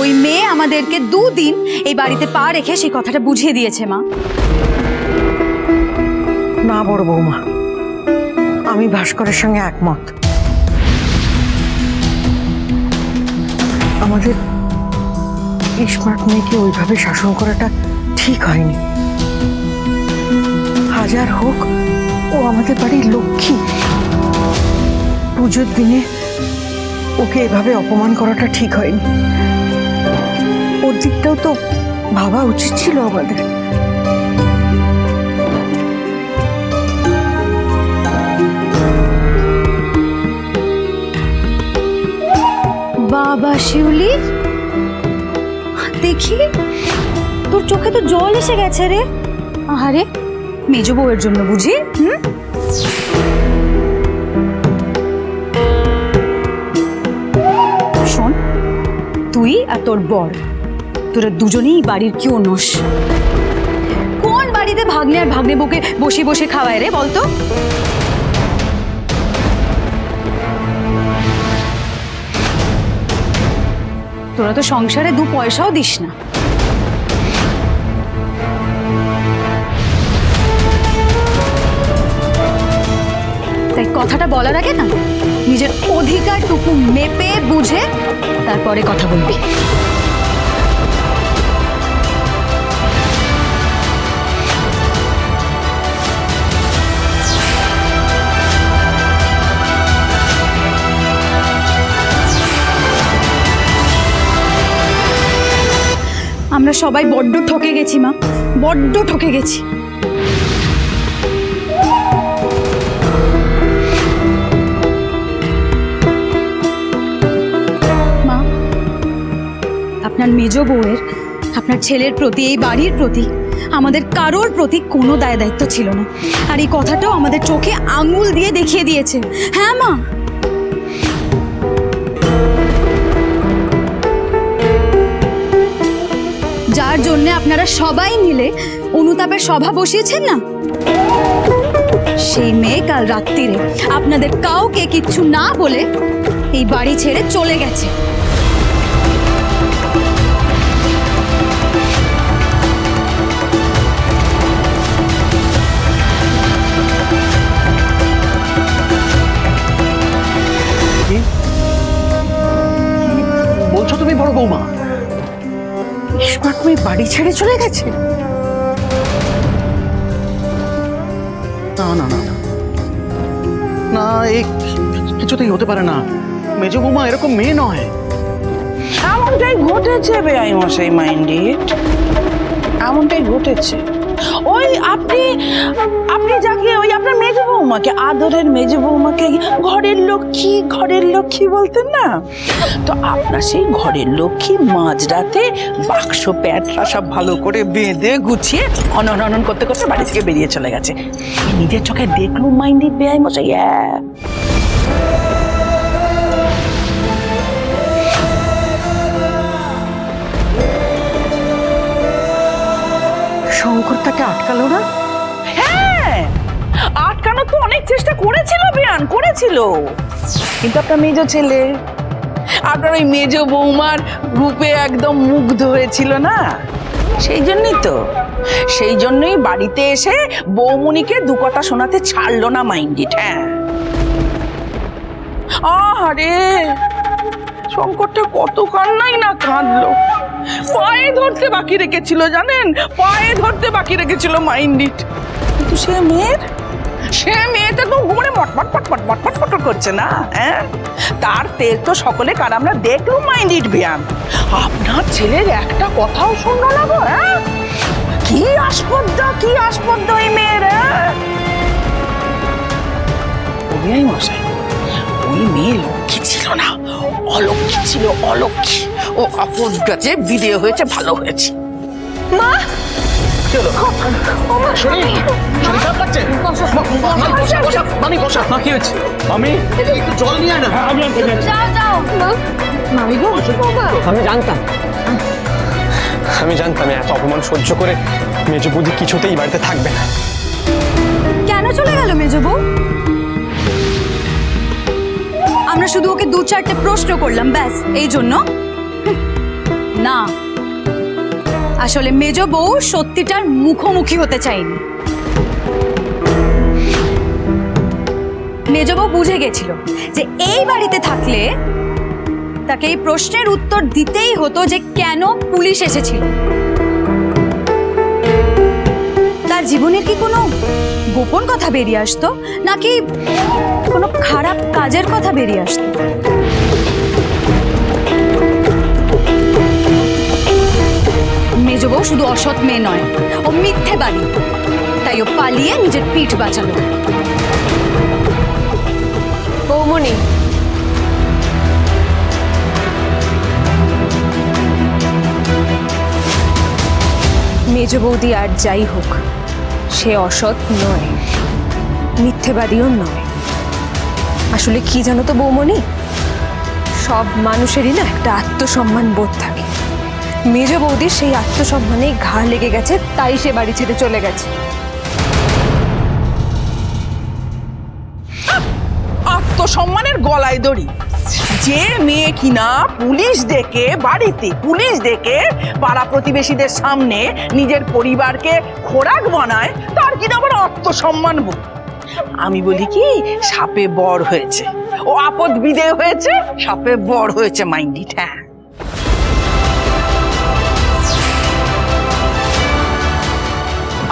ওই মেয়ে আমাদেরকে 2 দিন এই বাড়িতে পা রেখে সেই কথাটা বুঝিয়ে দিয়েছে মা। না বড় বৌমা, আমি ভাস্করের সঙ্গে একমত। আমাদের স্মার্ট মেয়েকে ওইভাবে শাসন করাটা ঠিক হয়নি। হাজার হোক ও আমাদের বাড়ির লক্ষ্মী, পুজোর দিনে ওকে এভাবে অপমান করাটা ঠিক হয়নি। ওর দিকটাও তো ভাবা উচিত ছিল আমাদের। বাবা শিউলি, দেখি তোর চোখে তো জল এসে গেছে রে। আরে মেজো বউয়ের জন্য বুঝি? শোন, তুই আর তোর বর, তোরা দুজনেই বাড়ির কেউ নোস। কোন বাড়িতে ভাগ্নে আর ভাগ্নে বউকে বসে বসে খাওয়ায় রে বলতো? তোরা তো সংসারে 2 পয়সাও দিস না। তাই কথাটা বলার আগে না নিজের অধিকারটুকু মেপে বুঝে তারপরে কথা বলবি। আমরা সবাই বড্ড ঠকে গেছি মা, বড্ড ঠকে গেছি। মা, আপনার মেজো বউয়ের, আপনার ছেলের প্রতি, এই বাড়ির প্রতি আমাদের কারোর প্রতি কোনো দায় দায়িত্ব ছিল না। আর এই কথাটাও আমাদের চোখে আঙুল দিয়ে দেখিয়ে দিয়েছে। হ্যাঁ মা, যার জন্য আপনারা সবাই মিলে অনুতাপের সভা বসিয়েছেন না, সেই মেয়ে কাল রাত্রিরে আপনাদের কাউকে কিচ্ছু না বলে এই বাড়ি ছেড়ে চলে গেছে। বলছো তুমি বড় বৌমা? স্মার্ট মেয়ে বাড়ি ছেড়ে চলে গেছে? না না না না, এই কিছুতেই হতে পারে না। মেজ বৌমা এরকম মেয়ে নয়। এমনটাই ঘটেছে বেআই মশাই মাইন্ডিট, এমনটাই ঘটেছে। ওই আপনি যাকে ওই আপনার মেজ বৌমাকে, আদরের মেজ বৌমাকে ঘরের লক্ষ্মী বলতেন না, তো আপনার সেই ঘরের লক্ষ্মী মাঝরাতে বাক্স প্যাটরা সব ভালো করে বেঁধে গুছিয়ে অনন করতে করতে বাড়ি থেকে বেরিয়ে চলে গেছে। নিজের চোখে দেখলুম মাইন্ডিট বেআই মশাই। শঙ্কর তাকে আটকালো না? হ্যাঁ, আটকানোর তো অনেক চেষ্টা করেছিল বেয়ান, করেছিল, কিন্তু আপনার মেজ ছেলে, আপনার ওই মেজ বৌমার রূপে একদম মুগ্ধ হয়েছিল না, সেই জন্যই বাড়িতে এসে বৌমনিকে 2 কথা শোনাতে ছাড়লো না মাইন্ডিট। হ্যাঁ, আরে শঙ্করটা কত কান্নাই না কাঁদলো, পায়ে ধরতে বাকি রেখেছিল, জানেন, পায়ে ধরতে বাকি রেখেছিল মাইন্ডিট। কিন্তু সে মেয়েটা তো ঘুমে মটমট করছে না। হ্যাঁ, তার তেল তো সকলে কার আমরা দেখলুম মাইন্ডিট বিয়ান। আপনার ছেলের একটা কথাও শুনলো না গো। হ্যাঁ, কি আস্পর্ধ এই মেয়ের। বিয়াই মশাই, ওই মেয়ে লক্ষ্মী ছিল না, অলক্ষ্মী ছিল, অলক্ষ্মী। ও আপদ গাছে বিদে হয়েছে, ভালো হয়েছে। মা, জল নিয়ে না। আমি জানতাম এত অপমান সহ্য করে মেজ বৌদি কিছুতেই বাড়িতে থাকবে না। কেন চলে গেল মেজ বউ? আমরা শুধু ওকে 2-4টে প্রশ্ন করলাম, ব্যাস, এই জন্য। না, আসলে মেজ বউ সত্যিটার মুখোমুখি হতে চায়নি। মেজ বউ বুঝে গেছিল যে এই বাড়িতে থাকলে তাকে এই প্রশ্নের উত্তর দিতেই হতো যে কেন পুলিশ এসেছিল। তার জীবনের কি কোনো গোপন কথা বেরিয়ে আসতো, নাকি কোনো খারাপ কাজের কথা বেরিয়ে আসতো? মেজ বউ শুধু অসৎ মেয়ে নয়, ও মিথ্যেবাদী। তাই ও পালিয়ে নিজের পিঠ বাঁচালো। বৌমনি, মেজ বৌদি আর যাই হোক, সে অসৎ নয়, মিথ্যেবাদীও নয়। আসলে কি জানো তো বৌমনি, সব মানুষেরই না একটা আত্মসম্মান বোধ থাকে। মেজ বৌদির সেই আত্মসম্মানেই ঘা লেগে গেছে, তাই সে বাড়ি ছেড়ে চলে গেছে। আত্মসম্মানের গলায় দড়ি। যে মেয়ে কিনা পুলিশ ডেকে বাড়িতে, পুলিশ ডেকে পাড়া প্রতিবেশীদের সামনে নিজের পরিবারকে খোরাক বানায়, তার কিনা আবার আত্মসম্মান বোধ। আমি বলি কি, সাপে বড় হয়েছে, ও আপদ বিদেয় হয়েছে, সাপে বড় হয়েছে মাইন্ডিট। হ্যাঁ,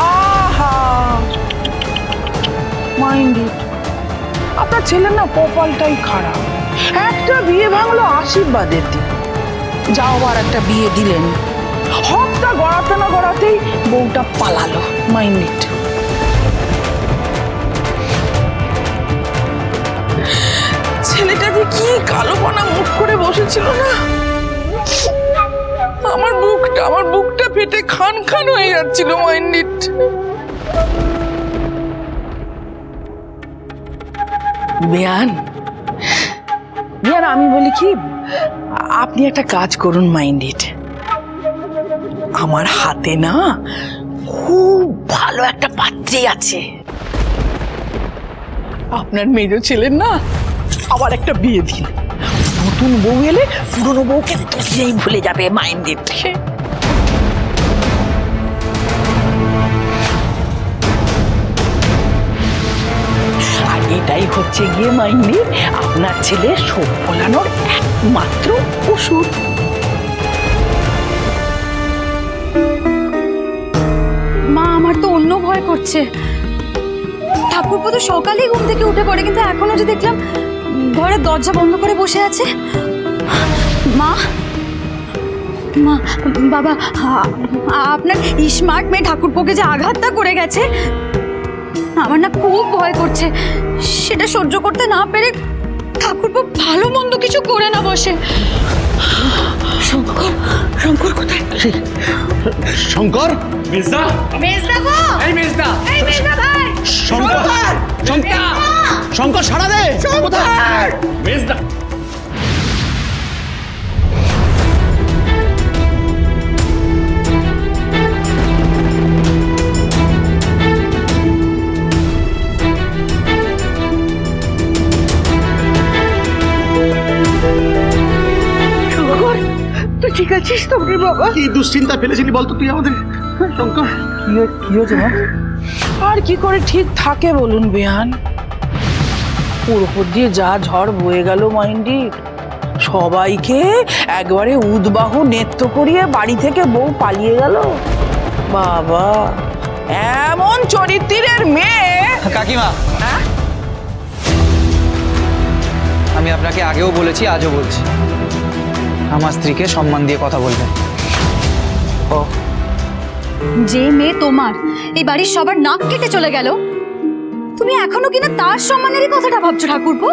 আহা মাইন্ডিট, আপনার ছেলে না কপালটাই খারাপ। একটা বিয়ে ভাঙলো আশীর্বাদের দিন, যাও আবার একটা বিয়ে দিলেন, হকটা গড়াতে না গড়াতেই বউটা পালালো। মাইন্ডিট, ছেলেটা যে কি কালো পানা মুখ করে বসেছিল না, আমার বুকটা ফেটে খান খান হয়ে যাচ্ছিল। মাইন্ডিট, বেয়ান, আমি বলি কি, আপনি একটা কাজ করুন মাইন্ডিট। আমার হাতে না খুব ভালো একটা পাত্রী আছে, আপনার মেজ ছেলের না আবার একটা বিয়ে দিন, নতুন বউ এলে পুরনো বউকে দুজনেই ভুলে যাবে। মাইন্ডিট, আর এটাই হচ্ছে গিয়ে মাইন্ডি আপনার ছেলে শোক ফলানোর একমাত্র ওষুধ। মা, আমার তো অন্য ভয় করছে। ঠাকুরপো তো সকালেই ঘুম থেকে উঠে পড়ে, কিন্তু এখনো যে দেখলাম ঘরের দরজা বন্ধ করে বসে আছে। মা, মা, বাবা, আপনার স্মার্ট মেয়ে ঠাকুরপোকে যে আঘাতটা করে গেছে, আমার না খুব ভয় করছে। সেটা সহ্য করতে না পেরে ঠাকুরপো ভালো মন্দ কিছু করে না বসে। শঙ্কর, শঙ্কর কোথায়? শঙ্কর, মেজদা, মেজদা গো, এই মেজদা, এই মেজদা ভাই, শঙ্কর, শঙ্কর, শঙ্কর সাড়া দে। কোথায়? মেজদা। তুই ঠিক আছিস তো রে বাবা? কি দুশ্চিন্তা ফেলেছিলি বলতো তুই আমাদের? শঙ্কর, কি হয়েছে মা? আর কি করে ঠিক থাকে বলুন বেয়ান, ওর উপর দিয়ে যা ঝড় বয়ে গেল মাইন্ডি, সবাইকে একবারে উদ্বাহ নেত্য করিয়ে বাড়ি থেকে বউ পালিয়ে গেল। বাবা, এমন চরিত্রের মেয়ে। কাকিমা, হ্যাঁ? আমি আপনাকে আগেও বলেছি, আজও বলছি, আমার স্ত্রীকে সম্মান দিয়ে কথা বলবেন। যে মেয়ে তোমার এই বাড়ির সবার নাক কেটে চলে গেল, তুমি এখনো কিনা তার সম্মানেরই কথাটা ভাবছো ঠাকুরপো?